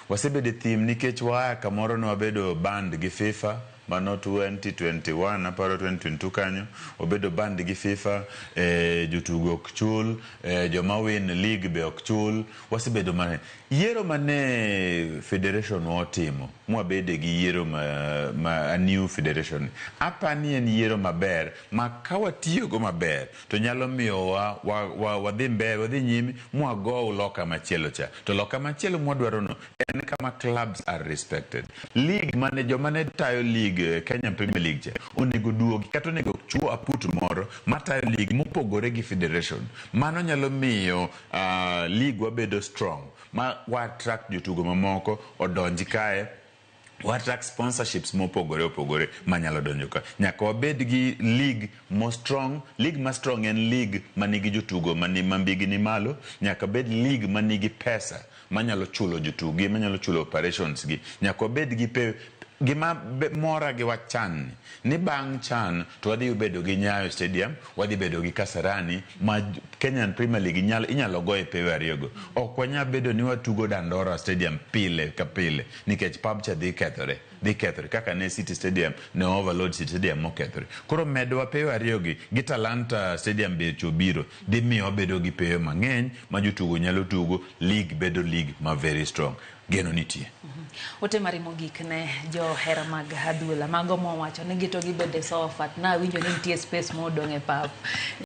Wasebedo thim nikech waa kamoro no wabedo band gi FIFA mano 2021 aparo 2022 kanyo obedo band gi FIFA, jotugo ok chul, joma win league be ok chul. Wasebedo mane yiero mane federation watimo mwabede gi yiero ma new federation apani en yiero maber ma kawatiyo go maber to nyalo miyo wadhi mbele wadhi nyime mwago loka machielo cha to loka machielo mwadwaro no en kama clubs are respected. League mane joma ne tayo league Kenya Premier League cha onego duogi kata onego chuo aput moro matayo league mopogore gi federation. Mano nyalo miyo league wabedo strong ma attract jotugo mamoko odonji kae, attract sponsorships mopogore manyalo donjo ka. Nyaka wabed gi league more strong. League ma strong en league manigi jotugo mambigi ni malo. Nyaka bed league manigi pesa manyalo chulo jotugi, manyalo chulo operations gi. Nyaka wabed gi gima mora gi wachan ni bang' chan to wadhi bedo gi Nyayo Stadium, wadhi bedo gi Kasarani ma Kenyan Premier League inyalo go e pewe ariyogo. Ok wanya bedo ni watugo Dandora Stadium pile ka pile nikech pub cha dhi kethore kaka ne City Stadium ne overload City Stadium mokethore. Koro medwa pewe ariyogi gi Talanta Stadium be chobiro dhi miyo bedo gi pewe mang'eny ma jotugo nyalo tugo, league bedo league ma very strong. Geno nitie. Ote mari mogik ne jo hera mag adhula mago mowacho ni gito gibede sofa na winjo ni nitie space modong e pap.